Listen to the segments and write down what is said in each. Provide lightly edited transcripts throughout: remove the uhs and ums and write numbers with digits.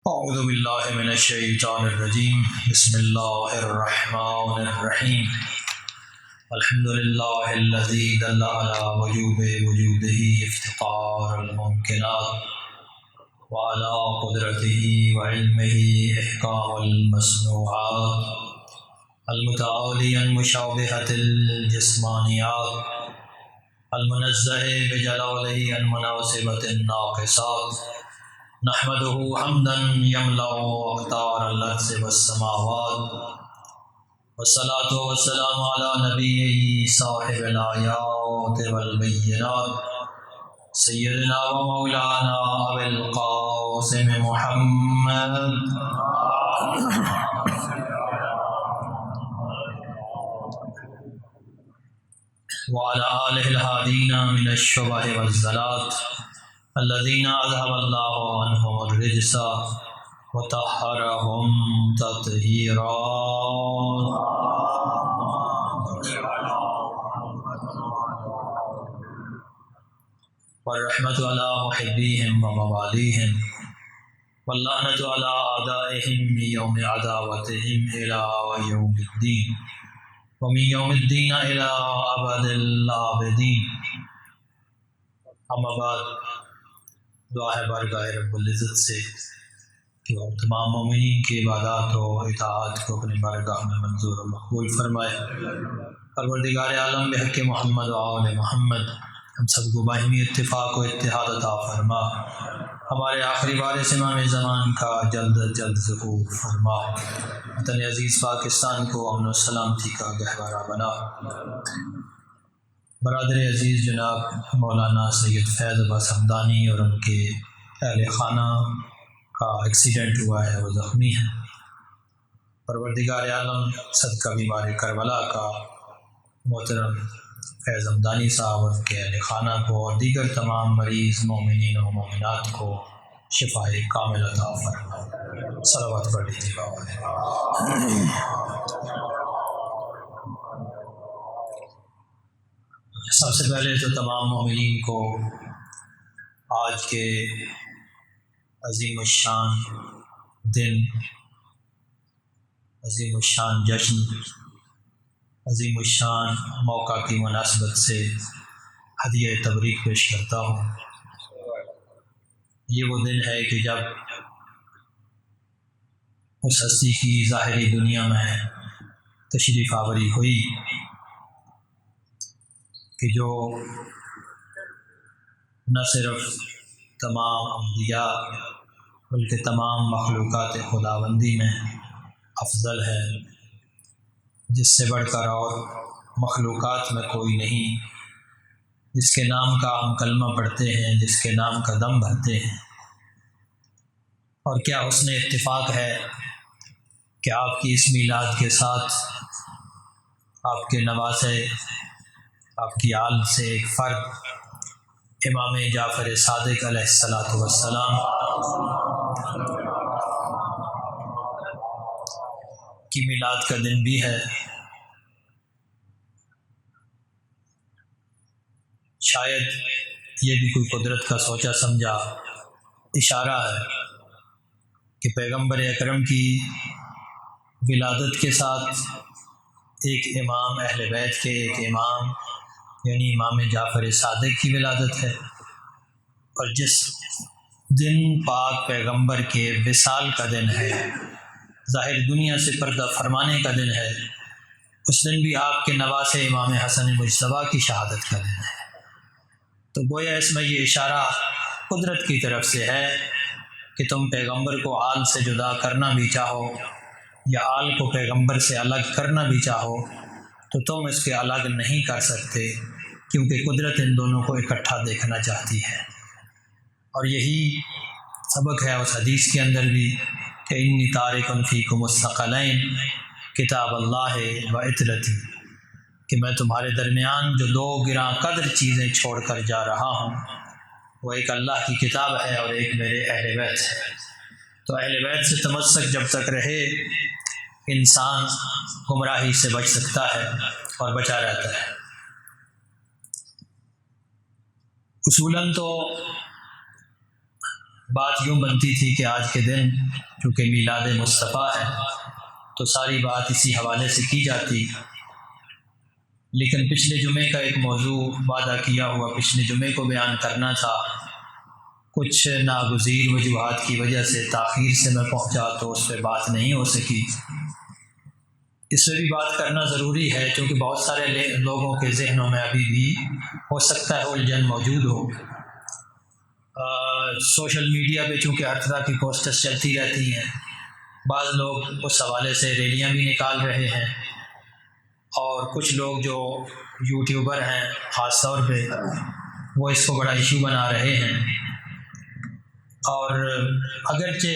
اعوذ باللہ من الشیطان الرجیم بسم اللہ الرحمن الرحیم الحمد للہ الذی دل علی وجوب وجودہ افتقار الممکنات وعلی قدرتہ وعلمہ احکام المصنوعات المتعالی عن مشابہۃ الجسمانیات المنزہ بجلالہ عن مناسبۃ الناقصات نحمده حمدا يملأ أقطار الأرض والسماوات والصلاة والسلام على نبيه صاحب الآيات والبينات سيدنا ومولانا أبي القاسم محمد وعلى آله الهادين من الشبه والزلات الذين أذهب الله عنهم الرجس وطهرهم تطهيرا والرحمة على محبيهم ومواليهم واللعنة على أعدائهم من يوم عداوتهم إلى يوم الدين ومن يوم الدين إلى أبد الآبدين أما بعد دعا ہے بارگاہ رب العزت سے کہ وہ تمام مومنین کی عبادات و اطاعت کو اپنی بارگاہ میں منظور و مقبول فرمائے۔ پروردگار عالم بحق محمد و آل محمد ہم سب کو باہمی اتفاق و اتحاد عطا فرما، ہمارے آخری وارث امام زمان کا جلد از جلد ظہور فرما، وطن عزیز پاکستان کو امن و سلامتی کا گہوارہ بنا۔ برادر عزیز جناب مولانا سید فیض عباس حمدانی اور ان کے اہل خانہ کا ایکسیڈنٹ ہوا ہے، وہ زخمی ہیں۔ پروردگار عالم صدقہ بیمار کربلا کا محترم فیض حمدانی صاحب اور ان کے اہل خانہ کو اور دیگر تمام مریض مومنین و مومنات کو شفائے کامل عطا فرمائے۔ صلوات پڑھ لیجیے بابا۔ سب سے پہلے تو تمام مومنین کو آج کے عظیم الشان دن، عظیم الشان جشن، عظیم الشان موقع کی مناسبت سے ہدیہ تبریک پیش کرتا ہوں۔ یہ وہ دن ہے کہ جب اس ہستی کی ظاہری دنیا میں تشریف آوری ہوئی کہ جو نہ صرف تمام انبیاء بلکہ تمام مخلوقات خداوندی میں افضل ہے، جس سے بڑھ کر اور مخلوقات میں کوئی نہیں، جس کے نام کا ہم کلمہ پڑھتے ہیں، جس کے نام کا دم بھرتے ہیں۔ اور کیا حسن اتفاق ہے کہ آپ کی اس میلاد کے ساتھ آپ کے نواسے، آپ کی آل سے ایک فرد امام جعفر صادق علیہ السلام کی میلاد کا دن بھی ہے۔ شاید یہ بھی کوئی قدرت کا سوچا سمجھا اشارہ ہے کہ پیغمبر اکرم کی ولادت کے ساتھ ایک امام اہل بیت کے ایک امام یعنی امام جعفر صادق کی ولادت ہے، اور جس دن پاک پیغمبر کے وصال کا دن ہے، ظاہر دنیا سے پردہ فرمانے کا دن ہے، اس دن بھی آپ کے نواسے امام حسن مجتبیٰ کی شہادت کا دن ہے۔ تو گویا اس میں یہ اشارہ قدرت کی طرف سے ہے کہ تم پیغمبر کو آل سے جدا کرنا بھی چاہو یا آل کو پیغمبر سے الگ کرنا بھی چاہو تو تم اس کے الگ نہیں کر سکتے، کیونکہ قدرت ان دونوں کو اکٹھا دیکھنا چاہتی ہے۔ اور یہی سبق ہے اس حدیث کے اندر بھی کہ انی تارک فیکم الثقلین کتاب اللہ و اطرتی، کہ میں تمہارے درمیان جو دو گراں قدر چیزیں چھوڑ کر جا رہا ہوں، وہ ایک اللہ کی کتاب ہے اور ایک میرے اہل بیت ہے۔ تو اہل بیت سے تمسک جب تک رہے انسان گمراہی سے بچ سکتا ہے اور بچا رہتا ہے۔ اصولاً تو بات یوں بنتی تھی کہ آج کے دن چونکہ میلاد مصطفیٰ ہے تو ساری بات اسی حوالے سے کی جاتی، لیکن پچھلے جمعے کا ایک موضوع وعدہ کیا ہوا پچھلے جمعے کو بیان کرنا تھا، کچھ ناگزیر وجوہات کی وجہ سے تاخیر سے میں پہنچا تو اس پہ بات نہیں ہو سکی۔ اس پہ بھی بات کرنا ضروری ہے کیونکہ بہت سارے لوگوں کے ذہنوں میں ابھی بھی ہو سکتا ہے الجھن موجود ہو۔ سوشل میڈیا پہ چونکہ ہر طرح کی پوسٹرز چلتی رہتی ہیں، بعض لوگ اس حوالے سے ریلیاں بھی نکال رہے ہیں، اور کچھ لوگ جو یوٹیوبر ہیں خاص طور پہ وہ اس کو بڑا ایشو بنا رہے ہیں۔ اور اگرچہ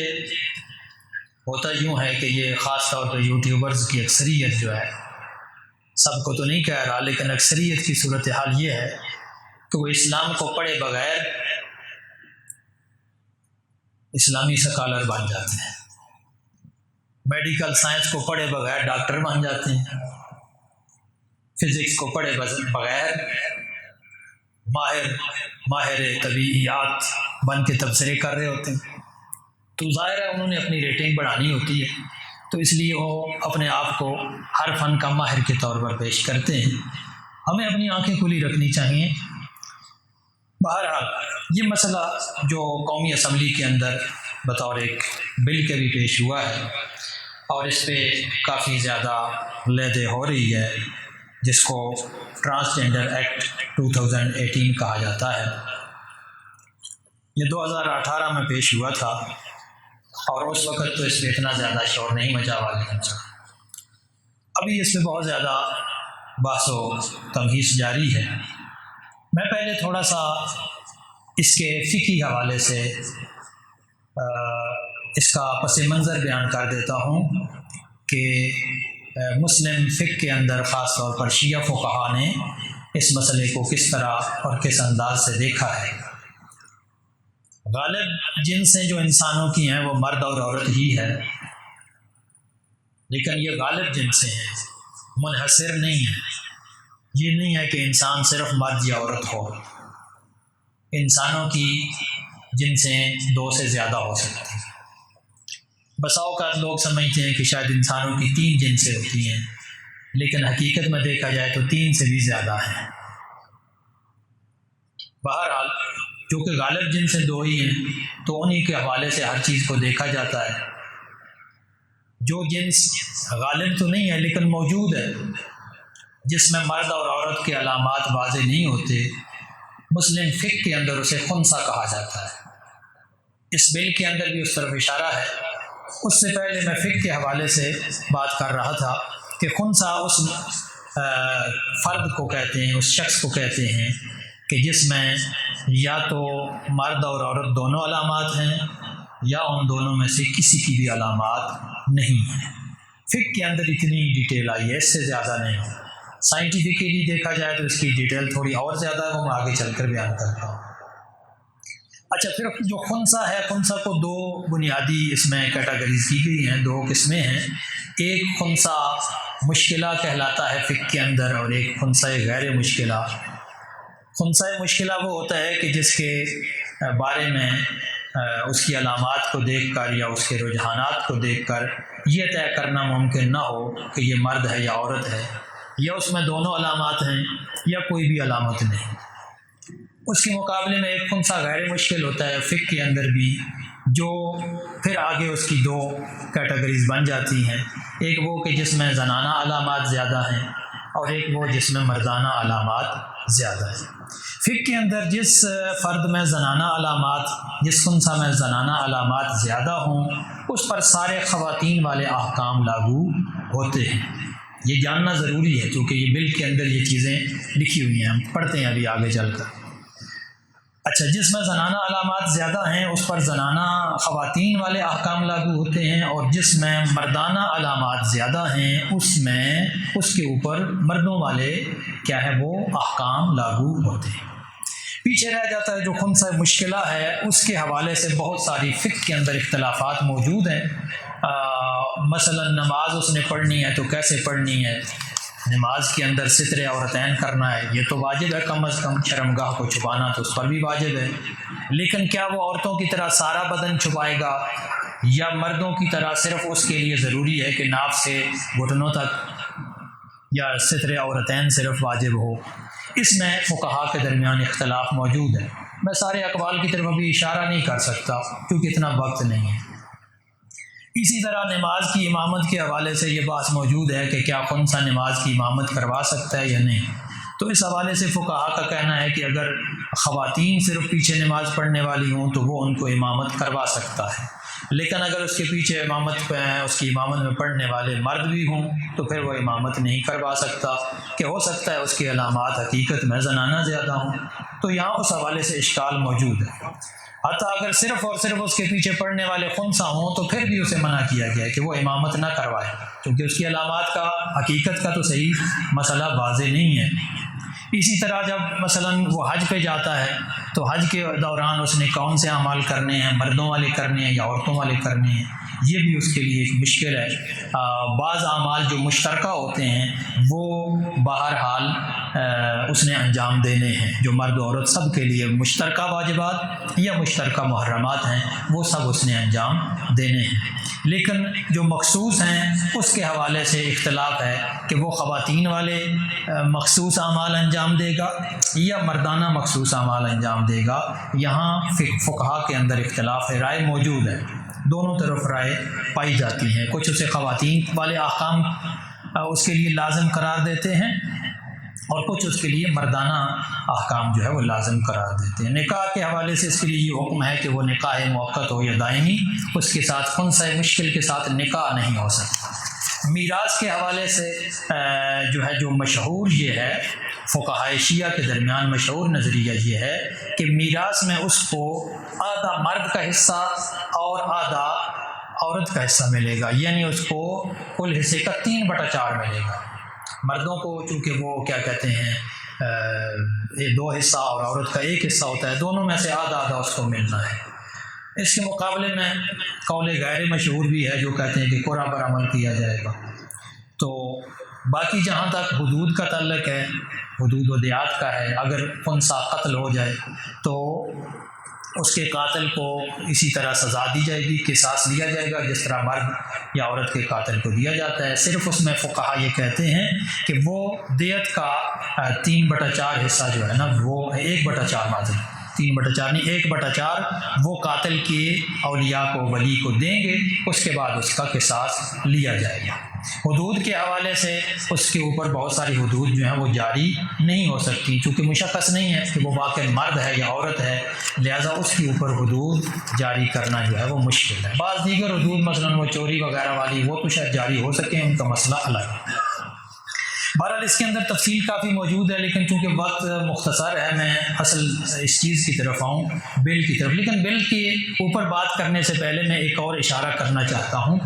ہوتا یوں ہے کہ یہ خاص طور پہ یوٹیوبرز کی اکثریت جو ہے، سب کو تو نہیں کہہ رہا لیکن اکثریت کی صورتحال یہ ہے کہ وہ اسلام کو پڑھے بغیر اسلامی سکالر بن جاتے ہیں، میڈیکل سائنس کو پڑھے بغیر ڈاکٹر بن جاتے ہیں، فزکس کو پڑھے بغیر ماہر طبیعیات بن کے تبصرے کر رہے ہوتے ہیں۔ تو ظاہر ہے انہوں نے اپنی ریٹنگ بڑھانی ہوتی ہے، تو اس لیے وہ اپنے آپ کو ہر فن کا ماہر کے طور پر پیش کرتے ہیں۔ ہمیں اپنی آنکھیں کھلی رکھنی چاہیے۔ بہرحال یہ مسئلہ جو قومی اسمبلی کے اندر بطور ایک بل کے بھی پیش ہوا ہے اور اس پہ کافی زیادہ لیدے ہو رہی ہے، جس کو ٹرانسجنڈر ایکٹ 2018 کہا جاتا ہے، یہ 2018 میں پیش ہوا تھا اور اس وقت تو اس پہ اتنا زیادہ شور نہیں مچا ہوا، لیکن ابھی اس پہ بہت زیادہ بحث و تمہیس جاری ہے۔ میں پہلے تھوڑا سا اس کے فقہی حوالے سے اس کا پس منظر بیان کر دیتا ہوں کہ مسلم فقہ کے اندر خاص طور پر شیعہ فقہا نے اس مسئلے کو کس طرح اور کس انداز سے دیکھا ہے۔ غالب جنسیں جو انسانوں کی ہیں وہ مرد اور عورت ہی ہے، لیکن یہ غالب جنسیں ہیں، منحصر نہیں ہیں۔ یہ نہیں ہے کہ انسان صرف مرد یا عورت ہو، انسانوں کی جنسیں 2 سے زیادہ ہو سکتی ہیں۔ بسا اوقات لوگ سمجھتے ہیں کہ شاید انسانوں کی 3 جنسیں ہوتی ہیں، لیکن حقیقت میں دیکھا جائے تو 3 سے بھی زیادہ ہیں۔ بہرحال کیونکہ غالب جنسیں 2 ہی ہیں تو انہی کے حوالے سے ہر چیز کو دیکھا جاتا ہے۔ جو جنس غالب تو نہیں ہے لیکن موجود ہے، جس میں مرد اور عورت کے علامات واضح نہیں ہوتے، مسلم فقہ کے اندر اسے خنثی کہا جاتا ہے۔ اس بل کے اندر بھی اس طرف اشارہ ہے۔ اس سے پہلے میں فقہ کے حوالے سے بات کر رہا تھا کہ خنثی اس فرد کو کہتے ہیں، اس شخص کو کہتے ہیں کہ جس میں یا تو مرد اور عورت دونوں علامات ہیں یا ان دونوں میں سے کسی کی بھی علامات نہیں ہیں۔ فقہ کے اندر اتنی ڈیٹیل آئی ہے، اس سے زیادہ نہیں۔ سائنٹیفکلی دیکھا جائے تو اس کی ڈیٹیل تھوڑی اور زیادہ ہے، وہ میں آگے چل کر بیان کرتا ہوں۔ اچھا، پھر جو خنثی ہے، خنثی کو 2 بنیادی اس میں کیٹیگریز کی گئی ہیں، 2 قسمیں ہیں۔ ایک خنثی مشکلہ کہلاتا ہے فقہ کے اندر، اور ایک خنثی غیر مشکلہ۔ خنثی مشکلہ وہ ہوتا ہے کہ جس کے بارے میں اس کی علامات کو دیکھ کر یا اس کے رجحانات کو دیکھ کر یہ طے کرنا ممکن نہ ہو کہ یہ مرد ہے یا عورت ہے، یا اس میں دونوں علامات ہیں یا کوئی بھی علامت نہیں۔ اس کے مقابلے میں ایک خنثی غیر مشکل ہوتا ہے فقہ کے اندر بھی، جو پھر آگے اس کی 2 کیٹیگریز بن جاتی ہیں۔ ایک وہ کہ جس میں زنانہ علامات زیادہ ہیں، اور ایک وہ جس میں مردانہ علامات زیادہ ہیں۔ فقہ کے اندر جس فرد میں زنانہ علامات، جس خنثی میں زنانہ علامات زیادہ ہوں، اس پر سارے خواتین والے احکام لاگو ہوتے ہیں۔ یہ جاننا ضروری ہے کیونکہ یہ بل کے اندر یہ چیزیں لکھی ہوئی ہیں، ہم پڑھتے ہیں ابھی آگے چل کر۔ اچھا، جس میں زنانہ علامات زیادہ ہیں اس پر زنانہ خواتین والے احکام لاگو ہوتے ہیں، اور جس میں مردانہ علامات زیادہ ہیں اس میں اس کے اوپر مردوں والے کیا ہے وہ احکام لاگو ہوتے ہیں۔ پیچھے رہ جاتا ہے جو خنثی مشکلہ ہے، اس کے حوالے سے بہت ساری فقہ کے اندر اختلافات موجود ہیں۔ مثلا نماز اس نے پڑھنی ہے تو کیسے پڑھنی ہے، نماز کے اندر ستر عورتین کرنا ہے، یہ تو واجب ہے، کم از کم شرمگاہ کو چھپانا تو اس پر بھی واجب ہے، لیکن کیا وہ عورتوں کی طرح سارا بدن چھپائے گا یا مردوں کی طرح صرف اس کے لیے ضروری ہے کہ ناف سے گھٹنوں تک یا ستر عورتین صرف واجب ہو؟ اس میں فقہا کے درمیان اختلاف موجود ہے۔ میں سارے اقوال کی طرف ابھی اشارہ نہیں کر سکتا کیونکہ اتنا وقت نہیں ہے۔ اسی طرح نماز کی امامت کے حوالے سے یہ بحث موجود ہے کہ کیا خنثی نماز کی امامت کروا سکتا ہے یا نہیں۔ تو اس حوالے سے فقہا کا کہنا ہے کہ اگر خواتین صرف پیچھے نماز پڑھنے والی ہوں تو وہ ان کو امامت کروا سکتا ہے، لیکن اگر اس کے پیچھے اس کی امامت میں پڑھنے والے مرد بھی ہوں تو پھر وہ امامت نہیں کروا سکتا، کہ ہو سکتا ہے اس کی علامات حقیقت میں زنانہ زیادہ ہوں۔ تو یہاں اس حوالے سے اشکال موجود ہے۔ حتیٰ اگر صرف اور صرف اس کے پیچھے پڑھنے والے خنثی ہوں تو پھر بھی اسے منع کیا گیا ہے کہ وہ امامت نہ کروائے، کیونکہ اس کی علامات کا حقیقت کا تو صحیح مسئلہ واضح نہیں ہے۔ اسی طرح جب مثلا وہ حج پہ جاتا ہے تو حج کے دوران اس نے کون سے اعمال کرنے ہیں، مردوں والے کرنے ہیں یا عورتوں والے کرنے ہیں، یہ بھی اس کے لیے ایک مشکل ہے۔ بعض اعمال جو مشترکہ ہوتے ہیں وہ بہرحال اس نے انجام دینے ہیں، جو مرد و عورت سب کے لیے مشترکہ واجبات یا مشترکہ محرمات ہیں وہ سب اس نے انجام دینے ہیں، لیکن جو مخصوص ہیں اس کے حوالے سے اختلاف ہے کہ وہ خواتین والے مخصوص اعمال انجام دے گا یا مردانہ مخصوص اعمال انجام دے گا۔ یہاں فقہا کے اندر اختلاف ہے، رائے موجود ہے، دونوں طرف رائے پائی جاتی ہیں۔ کچھ اسے خواتین والے احکام اس کے لیے لازم قرار دیتے ہیں اور کچھ اس کے لیے مردانہ احکام جو ہے وہ لازم قرار دیتے ہیں۔ نکاح کے حوالے سے اس کے لیے یہ حکم ہے کہ وہ نکاح موقت ہو یا دائمی، اس کے ساتھ خنثی مشکل کے ساتھ نکاح نہیں ہو سکتا۔ میراث کے حوالے سے جو ہے جو مشہور یہ ہے فقہائے شیعہ کے درمیان مشہور نظریہ یہ ہے کہ میراث میں اس کو آدھا مرد کا حصہ اور آدھا عورت کا حصہ ملے گا، یعنی اس کو کل حصے کا 3/4 ملے گا۔ مردوں کو چونکہ وہ کیا کہتے ہیں 2 حصہ اور عورت کا 1 حصہ ہوتا ہے، دونوں میں سے آدھا آدھا اس کو ملنا ہے۔ اس کے مقابلے میں قول غیر مشہور بھی ہے جو کہتے ہیں کہ قرہ پر عمل کیا جائے گا۔ تو باقی جہاں تک حدود کا تعلق ہے، حدود و دیات کا ہے، اگر خنثی قتل ہو جائے تو اس کے قاتل کو اسی طرح سزا دی جائے گی، قصاص لیا جائے گا جس طرح مرد یا عورت کے قاتل کو دیا جاتا ہے۔ صرف اس میں فقہا یہ کہتے ہیں کہ وہ دیت کا 3/4 حصہ جو ہے نا، وہ 1/4 معذرت 3/4 نہیں 1/4 وہ قاتل کے اولیاء کو ولی کو دیں گے، اس کے بعد اس کا قصاص لیا جائے گا۔ حدود کے حوالے سے اس کے اوپر بہت ساری حدود جو ہیں وہ جاری نہیں ہو سکتی، چونکہ مشخص نہیں ہے کہ وہ واقع مرد ہے یا عورت ہے، لہذا اس کے اوپر حدود جاری کرنا جو ہے وہ مشکل ہے۔ بعض دیگر حدود مثلا وہ چوری وغیرہ والی وہ تو شاید جاری ہو سکیں، ان کا مسئلہ الگ ہے۔ بہرحال اس کے اندر تفصیل کافی موجود ہے، لیکن چونکہ وقت مختصر ہے میں اصل اس چیز کی طرف آؤں، بل کی طرف۔ لیکن بل کے اوپر بات کرنے سے پہلے میں ایک اور اشارہ کرنا چاہتا ہوں۔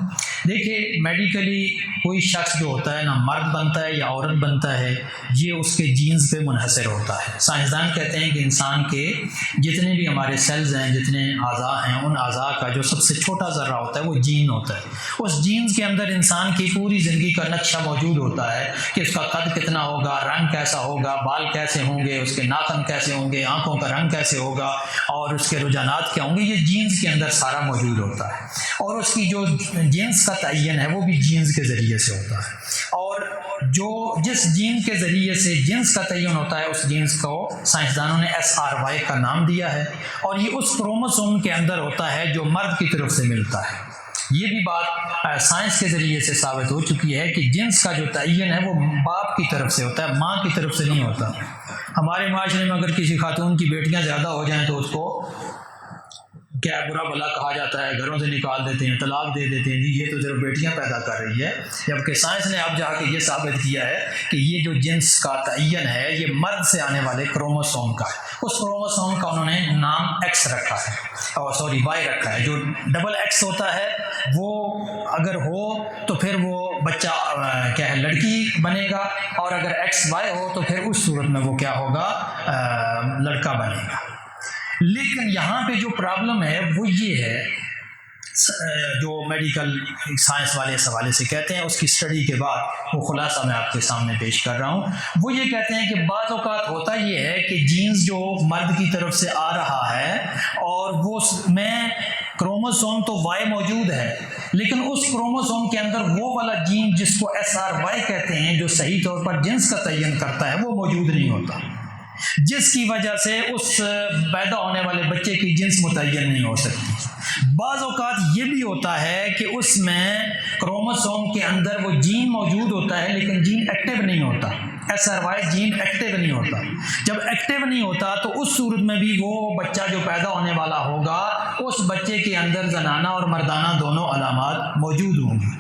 دیکھیے میڈیکلی کوئی شخص جو ہوتا ہے نا مرد بنتا ہے یا عورت بنتا ہے، یہ اس کے جینز پہ منحصر ہوتا ہے۔ سائنسدان کہتے ہیں کہ انسان کے جتنے بھی ہمارے سیلز ہیں، جتنے اعضاء ہیں، ان اعضاء کا جو سب سے چھوٹا ذرہ ہوتا ہے وہ جین ہوتا ہے۔ اس جینز کے اندر انسان کی پوری زندگی کا نقشہ موجود ہوتا ہے کہ اس کا قد کتنا ہوگا، رنگ کیسا ہوگا، بال کیسے ہوں گے، اس کے ناخن کیسے ہوں گے، آنکھوں کا رنگ کیسے ہوگا اور اس کے رجحانات کیا ہوں گے، یہ جینز کے اندر سارا موجود ہوتا ہے۔ اور اس کی جو جینز کا تعین ہے وہ بھی جینز کے ذریعے سے ہوتا ہے، اور جو جس جین کے ذریعے سے جنس کا تعین ہوتا ہے اس جینس کو سائنسدانوں نے SRY کا نام دیا ہے، اور یہ اس کروموسوم کے اندر ہوتا ہے جو مرد کی طرف سے ملتا ہے۔ یہ بھی بات سائنس کے ذریعے سے ثابت ہو چکی ہے کہ جنس کا جو تعین ہے وہ باپ کی طرف سے ہوتا ہے، ماں کی طرف سے نہیں ہوتا۔ ہمارے معاشرے میں اگر کسی خاتون کی بیٹیاں زیادہ ہو جائیں تو اس کو کیا برا بھلا کہا جاتا ہے، گھروں سے نکال دیتے ہیں، طلاق دے دیتے ہیں، جی یہ تو صرف بیٹیاں پیدا کر رہی ہے، جبکہ سائنس نے اب جا کے یہ ثابت کیا ہے کہ یہ جو جنس کا تعین ہے یہ مرد سے آنے والے کروموسوم کا ہے۔ اس کروموسوم کا انہوں نے نام ایکس رکھا ہے، اور سوری وائی رکھا ہے۔ جو ڈبل ایکس ہوتا ہے وہ اگر ہو تو پھر وہ بچہ کیا ہے لڑکی بنے گا، اور اگر ایکس وائی ہو تو پھر اس صورت میں وہ کیا ہوگا لڑکا بنے گا۔ لیکن یہاں پہ جو پرابلم ہے وہ یہ ہے جو میڈیکل سائنس والے اس حوالے سے کہتے ہیں، اس کی اسٹڈی کے بعد وہ خلاصہ میں آپ کے سامنے پیش کر رہا ہوں۔ وہ یہ کہتے ہیں کہ بعض اوقات ہوتا یہ ہے کہ جینز جو مرد کی طرف سے آ رہا ہے اور وہ میں کروموسوم تو وائی موجود ہے، لیکن اس کروموسوم کے اندر وہ والا جین جس کو SRY کہتے ہیں، جو صحیح طور پر جنس کا تعین کرتا ہے، وہ موجود نہیں ہوتا، جس کی وجہ سے اس پیدا ہونے والے بچے کی جنس متعین نہیں ہو سکتی۔ بعض اوقات یہ بھی ہوتا ہے کہ اس میں کروموسوم کے اندر وہ جین موجود ہوتا ہے لیکن جین ایکٹیو نہیں ہوتا، SRY جین ایکٹیو نہیں ہوتا۔ جب ایکٹیو نہیں ہوتا تو اس صورت میں بھی وہ بچہ جو پیدا ہونے والا ہوگا، اس بچے کے اندر زنانہ اور مردانہ دونوں علامات موجود ہوں گی۔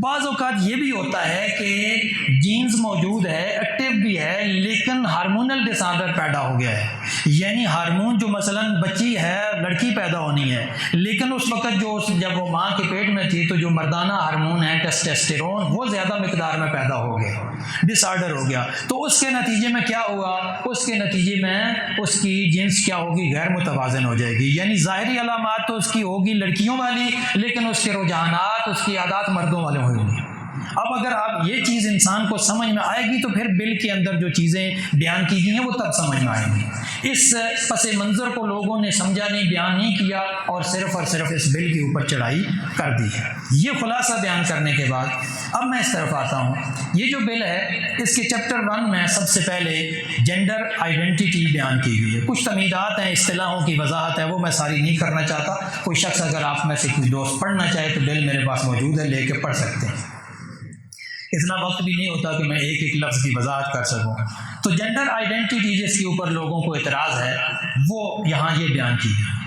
بعض اوقات یہ بھی ہوتا ہے کہ جینز موجود ہے، ایکٹیو بھی ہے، لیکن ہارمونل ڈس آرڈر پیدا ہو گیا ہے، یعنی ہارمون جو مثلا بچی ہے، لڑکی پیدا ہونی ہے، لیکن اس وقت جب وہ ماں کے پیٹ میں تھی تو جو مردانہ ہارمون ہے ٹیسٹوسٹیرون، وہ زیادہ مقدار میں پیدا ہو گیا، ڈس آرڈر ہو گیا، تو اس کے نتیجے میں کیا ہوا؟ اس کے نتیجے میں اس کی جنس کیا ہوگی؟ غیر متوازن ہو جائے گی، یعنی ظاہری علامات تو اس کی ہوگی لڑکیوں والی، لیکن اس کے رجحانات، اس کی عادات مردوں والے ہوئے گی۔ اب اگر آپ یہ چیز انسان کو سمجھ میں آئے گی تو پھر بل کے اندر جو چیزیں بیان کی گئی ہیں وہ تب سمجھ میں آئیں گی۔ اس پس منظر کو لوگوں نے سمجھا نہیں، بیان نہیں کیا، اور صرف اس بل کے اوپر چڑھائی کر دی ہے۔ یہ خلاصہ بیان کرنے کے بعد اب میں اس طرف آتا ہوں۔ یہ جو بل ہے، اس کے چیپٹر 1 میں سب سے پہلے جینڈر آئیڈینٹی بیان کی گئی ہے۔ کچھ تمہیدات ہیں، اصطلاحوں کی وضاحت ہے، وہ میں ساری نہیں کرنا چاہتا۔ کوئی شخص اگر آپ میں سے کوئی دوست پڑھنا چاہے تو بل میرے پاس موجود ہے، لے کے پڑھ سکتے ہیں۔ اتنا وقت بھی نہیں ہوتا کہ میں ایک ایک لفظ کی وضاحت کر سکوں۔ تو جینڈر آئیڈینٹی جس کے اوپر لوگوں کو اعتراض ہے، وہ یہاں یہ بیان کی گئی۔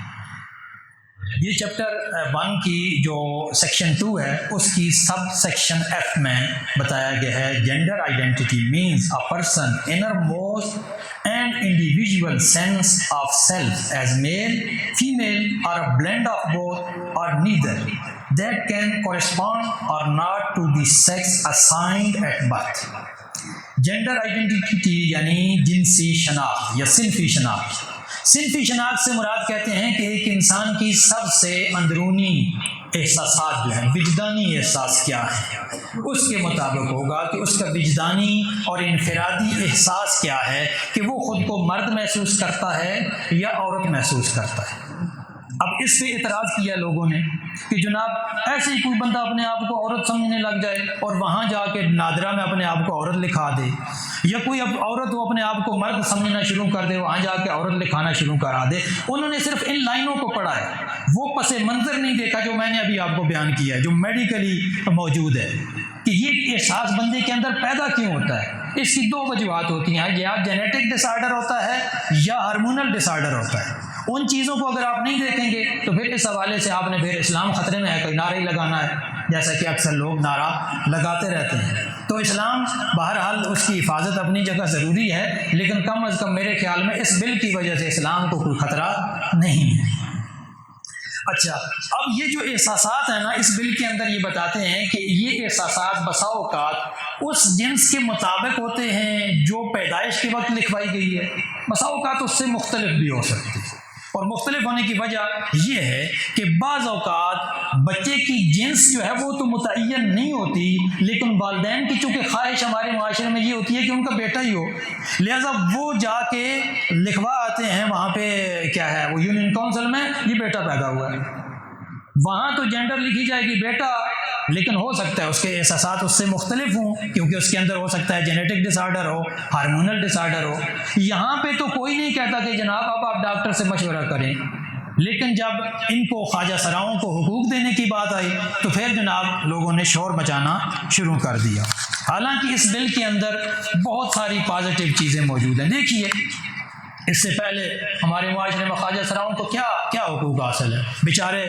یہ چیپٹر 1 کی جو سیکشن 2 ہے، اس کی سب سیکشن F میں بتایا گیا ہے gender identity means a person inner most and individual sense of self as male female اور اے بلینڈ آف بوتھ اور neither that can correspond or not to the sex assigned at birth۔ Gender identity یعنی جنسی شناخت یا صنفی شناخت۔ صنفی شناخت سے مراد کہتے ہیں کہ ایک انسان کی سب سے اندرونی احساسات جو ہیں، وجدانی احساس کیا ہے، اس کے مطابق ہوگا کہ اس کا وجدانی اور انفرادی احساس کیا ہے، کہ وہ خود کو مرد محسوس کرتا ہے یا عورت محسوس کرتا ہے۔ اب اس پہ اعتراض کیا لوگوں نے کہ جناب ایسے ہی کوئی بندہ اپنے آپ کو عورت سمجھنے لگ جائے اور وہاں جا کے نادرہ میں اپنے آپ کو عورت لکھا دے، یا کوئی عورت وہ اپنے آپ کو مرد سمجھنا شروع کر دے، وہاں جا کے عورت لکھانا شروع کرا دے۔ انہوں نے صرف ان لائنوں کو پڑھا ہے، وہ پس منظر نہیں دیکھا جو میں نے ابھی آپ کو بیان کیا ہے، جو میڈیکلی موجود ہے، کہ یہ احساس بندے کے اندر پیدا کیوں ہوتا ہے۔ اس کی 2 وجوہات ہوتی ہیں، یا جینیٹک ڈس آرڈر ہوتا ہے یا ہارمونل ڈس آرڈر ہوتا ہے۔ ان چیزوں کو اگر آپ نہیں دیکھیں گے تو پھر اس حوالے سے آپ نے پھر اسلام خطرے میں ہے، کوئی نعرہ ہی لگانا ہے، جیسا کہ اکثر لوگ نعرہ لگاتے رہتے ہیں۔ تو اسلام بہرحال اس کی حفاظت اپنی جگہ ضروری ہے، لیکن کم از کم میرے خیال میں اس بل کی وجہ سے اسلام کو کوئی خطرہ نہیں ہے۔ اچھا، اب یہ جو احساسات ہیں نا، اس بل کے اندر یہ بتاتے ہیں کہ یہ احساسات بسا اوقات اس جنس کے مطابق ہوتے ہیں جو پیدائش کے وقت لکھوائی گئی ہے، بسا اوقات اس سے مختلف بھی ہو سکتی ہے۔ اور مختلف ہونے کی وجہ یہ ہے کہ بعض اوقات بچے کی جنس جو ہے وہ تو متعین نہیں ہوتی، لیکن والدین کی چونکہ خواہش ہمارے معاشرے میں یہ ہوتی ہے کہ ان کا بیٹا ہی ہو، لہذا وہ جا کے لکھوا آتے ہیں وہاں پہ کیا ہے، وہ یونین کونسل میں یہ بیٹا پیدا ہوا ہے، وہاں تو جینڈر لکھی جائے گی بیٹا، لیکن ہو سکتا ہے اس کے احساسات اس سے مختلف ہوں، کیونکہ اس کے اندر ہو سکتا ہے جینیٹک ڈس آرڈر ہو، ہارمونل ڈس آرڈر ہو۔ یہاں پہ تو کوئی نہیں کہتا کہ جناب اب آپ ڈاکٹر سے مشورہ کریں، لیکن جب ان کو خواجہ سراؤں کو حقوق دینے کی بات آئی تو پھر جناب لوگوں نے شور مچانا شروع کر دیا۔ حالانکہ اس بل کے اندر بہت ساری پازیٹیو چیزیں موجود ہیں۔ دیکھیے، اس سے پہلے ہمارے معاشرے میں خواجہ سراؤں کو کیا حقوق حاصل ہے؟ بیچارے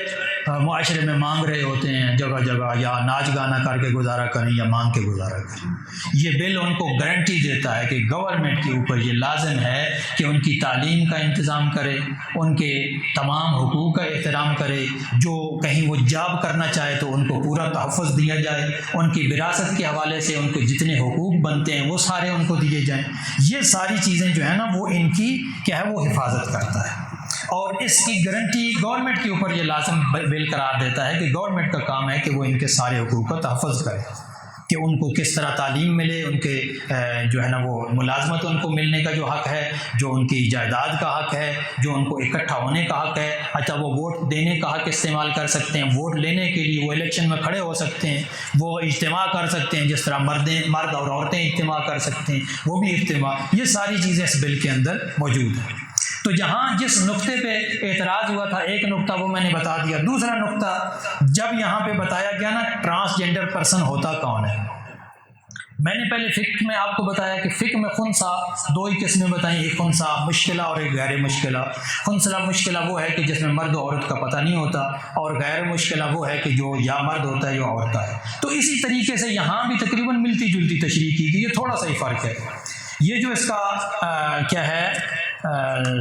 معاشرے میں مانگ رہے ہوتے ہیں جگہ جگہ، یا ناچ گانا کر کے گزارا کریں یا مانگ کے گزارا کریں۔ یہ بل ان کو گارنٹی دیتا ہے کہ گورنمنٹ کے اوپر یہ لازم ہے کہ ان کی تعلیم کا انتظام کرے، ان کے تمام حقوق کا احترام کرے، جو کہیں وہ جاب کرنا چاہے تو ان کو پورا تحفظ دیا جائے، ان کی وراثت کے حوالے سے ان کو جتنے حقوق بنتے ہیں وہ سارے ان کو دیے جائیں۔ یہ ساری چیزیں جو ہیں نا وہ ان کی کیا ہے، وہ حفاظت کرتا ہے۔ اور اس کی گارنٹی گورنمنٹ کے اوپر یہ لازم بل قرار دیتا ہے کہ گورنمنٹ کا کام ہے کہ وہ ان کے سارے حقوق کا تحفظ کرے، کہ ان کو کس طرح تعلیم ملے، ان کے جو ہے نا وہ ملازمت ان کو ملنے کا جو حق ہے، جو ان کی جائیداد کا حق ہے، جو ان کو اکٹھا ہونے کا حق ہے، اچھا وہ ووٹ دینے کا حق استعمال کر سکتے ہیں، ووٹ لینے کے لیے وہ الیکشن میں کھڑے ہو سکتے ہیں، وہ اجتماع کر سکتے ہیں، جس طرح مرد اور عورتیں اجتماع کر سکتے ہیں وہ بھی اجتماع، یہ ساری چیزیں اس بل کے اندر موجود ہیں۔ تو جہاں جس نقطے پہ اعتراض ہوا تھا، ایک نقطہ وہ میں نے بتا دیا۔ دوسرا نقطہ جب یہاں پہ بتایا گیا نا ٹرانسجینڈر پرسن ہوتا کون ہے، میں نے پہلے فقہ میں آپ کو بتایا کہ فقہ میں خنثی دو ہی قسمیں بتائیں، ایک خنثی مشکلہ اور ایک غیر مشکلہ۔ خنثی مشکلہ وہ ہے کہ جس میں مرد و عورت کا پتہ نہیں ہوتا، اور غیر مشکلہ وہ ہے کہ جو یا مرد ہوتا ہے یا عورت ہے۔ تو اسی طریقے سے یہاں بھی تقریباً ملتی جلتی تشریح کی گئی، یہ تھوڑا سا ہی فرق ہے۔ یہ جو اس کا کیا ہے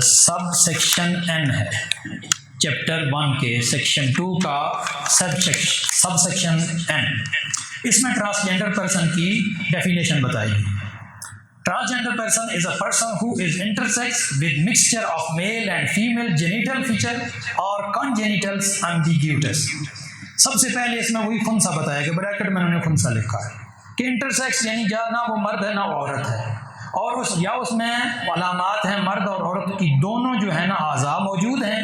سب سیکشن این ہے چیپٹر 1 کے سیکشن 2 کا سب سیکشن این، اس میں ٹرانسجینڈر پرسن کی ڈیفینیشن بتائی گئی۔ Transgender person is a person who is intersex with mixture of male and female genital feature اور کانجینیٹلس ایمبیگوٹس۔ سب سے پہلے اس میں وہی خنثی بتایا کہ بریکٹ میں انہوں نے خنثی لکھا ہے کہ انٹرسیکس یعنی نہ وہ مرد ہے نہ وہ عورت ہے، اور اس میں علامات ہیں مرد اور عورت کی دونوں جو ہے نا اعضاء موجود ہیں،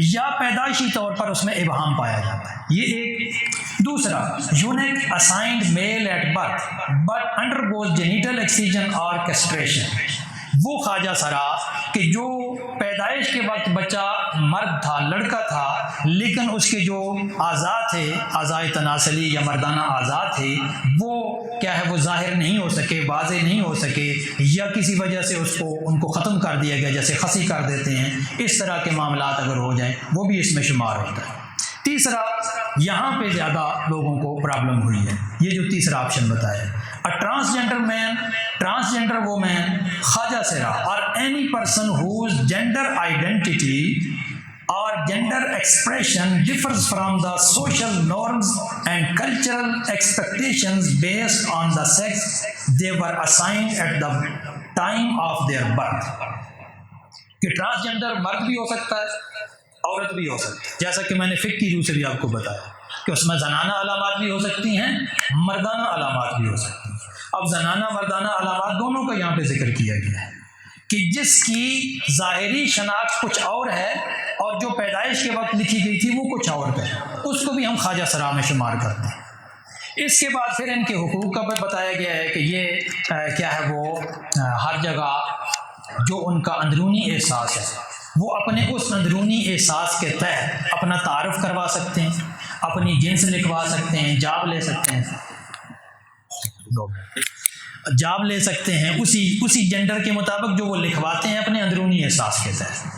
یا پیدائشی طور پر اس میں ابہام پایا جاتا ہے، یہ ایک۔ دوسرا unique assigned male at birth but undergoes genital excision اور کیسٹریشن، وہ خواجہ سرا کہ جو پیدائش کے وقت بچہ مرد تھا، لڑکا تھا، لیکن اس کے جو اعضاء تھے، اعضاء تناسلی یا مردانہ اعضاء تھے، وہ کیا ہے وہ ظاہر نہیں ہو سکے، واضح نہیں ہو سکے، یا کسی وجہ سے ان کو ختم کر دیا گیا، جیسے خصی کر دیتے ہیں، اس طرح کے معاملات اگر ہو جائیں وہ بھی اس میں شمار ہوتا ہے۔ تیسرا یہاں پہ زیادہ لوگوں کو پرابلم ہوئی ہے، یہ جو تیسرا آپشن بتایا ہے، ٹرانسجینڈر مین، ٹرانسجینڈر وومین، خواجہ سرا اور any person whose gender identity or gender expression differs from the social norms and cultural expectations based on the sex they were assigned at the time of their birth۔ کہ transgender مرد بھی ہو سکتا ہے، عورت بھی ہو سکتی ہے، جیسا کہ میں نے فقہ کی روح سے بھی آپ کو بتایا کہ اس میں زنانہ علامات بھی ہو سکتی ہیں، مردانہ علامات بھی ہو سکتی ہیں۔ اب زنانہ مردانہ علامات دونوں کا یہاں پہ ذکر کیا گیا ہے کہ جس کی ظاہری شناخت کچھ اور ہے اور جو پیدائش کے وقت لکھی گئی تھی وہ کچھ اور ہے، اس کو بھی ہم خواجہ سرا میں شمار کرتے ہیں۔ اس کے بعد پھر ان کے حقوق کا بھی بتایا گیا ہے کہ یہ کیا ہے وہ ہر جگہ جو ان کا اندرونی احساس ہے وہ اپنے اس اندرونی احساس کے تحت اپنا تعارف کروا سکتے ہیں، اپنی جنس لکھوا سکتے ہیں، جاب لے سکتے ہیں، جاب لے سکتے ہیں اسی جینڈر کے مطابق جو وہ لکھواتے ہیں اپنے اندرونی احساس کے تحت۔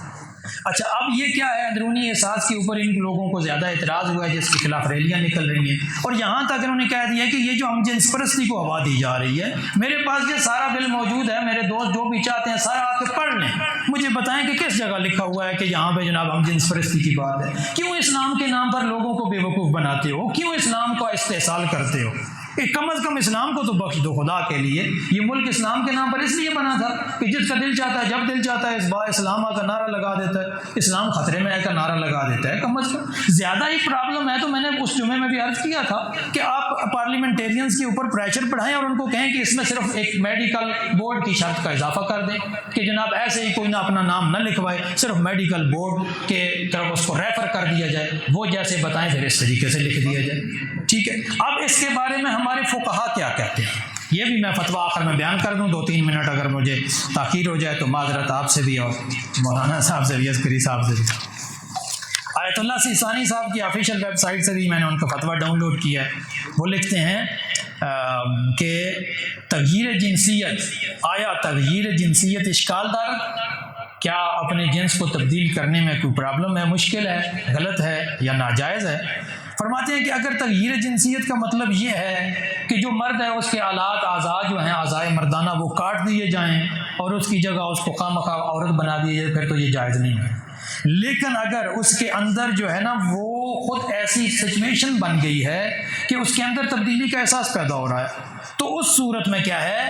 اچھا اب یہ کیا ہے، اندرونی احساس کے اوپر ان لوگوں کو زیادہ اعتراض ہوا ہے جس کے خلاف ریلیاں نکل رہی ہیں، اور یہاں تک انہوں نے کہہ دیا کہ یہ جو ہم جنس پرستی کو ہوا دی جا رہی ہے، میرے پاس یہ سارا بل موجود ہے، میرے دوست جو بھی چاہتے ہیں سارا آ کے پڑھ لیں، مجھے بتائیں کہ کس جگہ لکھا ہوا ہے کہ یہاں پہ جناب ہم جنس پرستی کی بات ہے۔ کیوں اسلام کے نام پر لوگوں کو بے وقوف بناتے ہو، کیوں اسلام کا استحصال کرتے ہو؟ کم از کم اسلام کو تو بخش دو خدا کے لیے۔ یہ ملک اسلام کے نام پر اس لیے بنا تھا کہ جس کا دل چاہتا ہے جب دل چاہتا ہے اس با اسلام کا نعرہ لگا دیتا ہے، اسلام خطرے میں ہے کا نعرہ لگا دیتا ہے۔ کم از کم زیادہ ہی پرابلم ہے تو میں نے اس جمعے میں بھی عرض کیا تھا کہ آپ پارلیمنٹیرینز کے اوپر پریشر بڑھائیں اور ان کو کہیں کہ اس میں صرف ایک میڈیکل بورڈ کی شرط کا اضافہ کر دیں کہ جناب ایسے ہی کوئی نہ اپنا نام نہ لکھوائے، صرف میڈیکل بورڈ کے طرف اس کو ریفر کر دیا جائے، وہ جیسے بتائیں پھر اس طریقے سے لکھ دیا جائے، ٹھیک ہے۔ اب اس کے بارے میں ہمارے فقہا کیا کہتے ہیں یہ بھی میں فتویٰ آخر میں بیان کر دوں، 2-3 منٹ اگر مجھے تاخیر ہو جائے تو معذرت آپ سے بھی اور مولانا صاحب سے بھی، عسکری صاحب سے بھی۔ آیت اللہ سیستانی صاحب کی آفیشیل ویب سائٹ سے بھی میں نے ان کا فتویٰ ڈاؤن لوڈ کیا ہے۔ وہ لکھتے ہیں کہ تغییر جنسیت، آیا تغییر جنسیت اشکال دار، کیا اپنے جنس کو تبدیل کرنے میں کوئی پرابلم ہے، مشکل ہے، غلط ہے یا ناجائز ہے؟ فرماتے ہیں کہ اگر تغییر جنسیت کا مطلب یہ ہے کہ جو مرد ہے اس کے آلات اعضاء جو ہیں اعضاء مردانہ وہ کاٹ دیے جائیں اور اس کی جگہ اس کو خواہ مخواہ عورت بنا دی جائے، پھر تو یہ جائز نہیں ہے۔ لیکن اگر اس کے اندر جو ہے نا وہ خود ایسی سچویشن بن گئی ہے کہ اس کے اندر تبدیلی کا احساس پیدا ہو رہا ہے، تو اس صورت میں کیا ہے،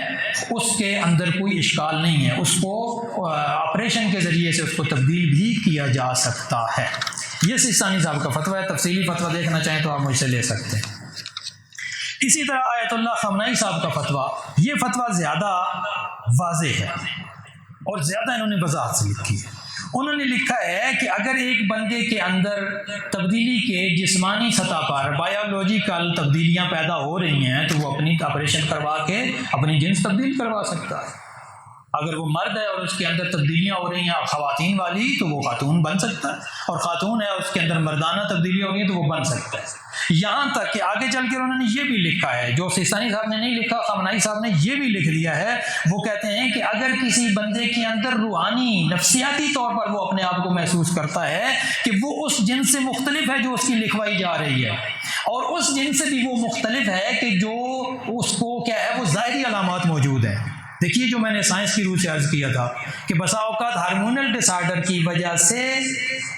اس کے اندر کوئی اشکال نہیں ہے، اس کو آپریشن کے ذریعے سے اس کو تبدیل بھی کیا جا سکتا ہے۔ یہ سستانی صاحب کا فتویٰ ہے، تفصیلی فتویٰ دیکھنا چاہیں تو آپ مجھ سے لے سکتے ہیں۔ اسی طرح آیت اللہ خامنائی صاحب کا فتویٰ، یہ فتویٰ زیادہ واضح ہے اور زیادہ انہوں نے وضاحت سے لکھی ہے۔ انہوں نے لکھا ہے کہ اگر ایک بندے کے اندر تبدیلی کے جسمانی سطح پر بایولوجیکل تبدیلیاں پیدا ہو رہی ہیں تو وہ اپنی آپریشن کروا کے اپنی جنس تبدیل کروا سکتا ہے۔ اگر وہ مرد ہے اور اس کے اندر تبدیلیاں ہو رہی ہیں خواتین والی تو وہ خاتون بن سکتا ہے، اور خاتون ہے اس کے اندر مردانہ تبدیلی ہو رہی ہے تو وہ بن سکتا ہے۔ یہاں تک کہ آگے چل کے انہوں نے یہ بھی لکھا ہے، جو سستانی صاحب نے نہیں لکھا، خامنائی صاحب نے یہ بھی لکھ دیا ہے، وہ کہتے ہیں کہ اگر کسی بندے کے اندر روحانی نفسیاتی طور پر وہ اپنے آپ کو محسوس کرتا ہے کہ وہ اس جنس سے مختلف ہے جو اس کی لکھوائی جا رہی ہے، اور اس جنس سے بھی وہ مختلف ہے کہ جو اس کو کیا ہے وہ ظاہری علامات موجود ہیں۔ دیکھیے جو میں نے سائنس کی روح سے عرض کیا تھا کہ بسا اوقات ہارمونل ڈس آرڈر کی وجہ سے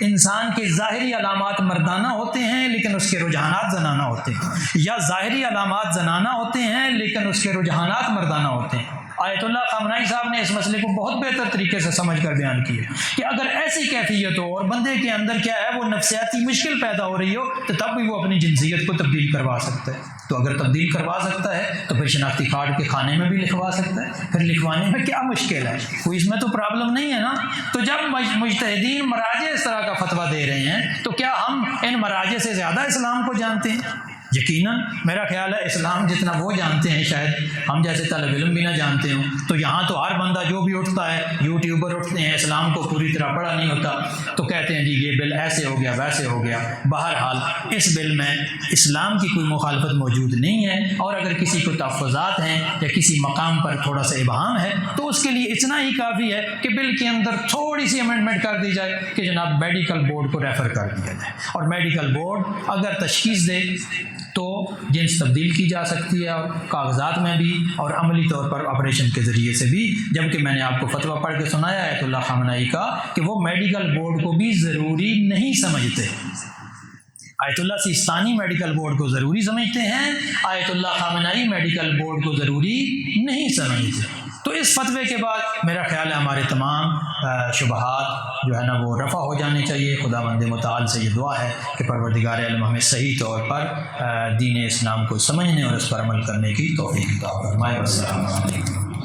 انسان کے ظاہری علامات مردانہ ہوتے ہیں لیکن اس کے رجحانات زنانہ ہوتے ہیں، یا ظاہری علامات زنانہ ہوتے ہیں لیکن اس کے رجحانات مردانہ ہوتے ہیں۔ آیت اللہ خامنائی صاحب نے اس مسئلے کو بہت بہتر طریقے سے سمجھ کر بیان کیا کہ اگر ایسی کیفیت ہو اور بندے کے اندر کیا ہے وہ نفسیاتی مشکل پیدا ہو رہی ہو تو تب بھی وہ اپنی جنسیت کو تبدیل کروا سکتا ہے۔ تو اگر تبدیل کروا سکتا ہے تو پھر شناختی کارڈ کے خانے میں بھی لکھوا سکتا ہے، پھر لکھوانے میں کیا مشکل ہے، کوئی اس میں تو پرابلم نہیں ہے نا۔ تو جب مجتہدین مراجع اس طرح کا فتویٰ دے رہے ہیں تو کیا ہم ان مراجع سے زیادہ اسلام کو جانتے ہیں؟ یقیناً میرا خیال ہے اسلام جتنا وہ جانتے ہیں شاید ہم جیسے طالب علم بھی نہ جانتے ہوں۔ تو یہاں تو ہر بندہ جو بھی اٹھتا ہے، یوٹیوبر اٹھتے ہیں، اسلام کو پوری طرح پڑھا نہیں ہوتا تو کہتے ہیں جی یہ بل ایسے ہو گیا ویسے ہو گیا۔ بہرحال اس بل میں اسلام کی کوئی مخالفت موجود نہیں ہے، اور اگر کسی کو تحفظات ہیں یا کسی مقام پر تھوڑا سا ابہام ہے تو اس کے لیے اتنا ہی کافی ہے کہ بل کے اندر تھوڑی سی امینڈمنٹ کر دی جائے کہ جناب میڈیکل بورڈ کو ریفر کر دیا جائے، اور میڈیکل بورڈ اگر تشخیص دے تو جنس تبدیل کی جا سکتی ہے، اور کاغذات میں بھی اور عملی طور پر آپریشن کے ذریعے سے بھی۔ جبکہ میں نے آپ کو فتویٰ پڑھ کے سنایا آیت اللہ خامنائی کا کہ وہ میڈیکل بورڈ کو بھی ضروری نہیں سمجھتے۔ آیت اللہ سستانی میڈیکل بورڈ کو ضروری سمجھتے ہیں، آیت اللہ خامنائی میڈیکل بورڈ کو ضروری نہیں سمجھتے۔ تو اس فتوے کے بعد میرا خیال ہے ہمارے تمام شبہات جو ہے نا وہ رفع ہو جانے چاہیے۔ خداوند متعال سے یہ دعا ہے کہ پروردگار عالم ہمیں صحیح طور پر دین اسلام کو سمجھنے اور اس پر عمل کرنے کی توفیق عطا فرمائے۔ السلام علیکم۔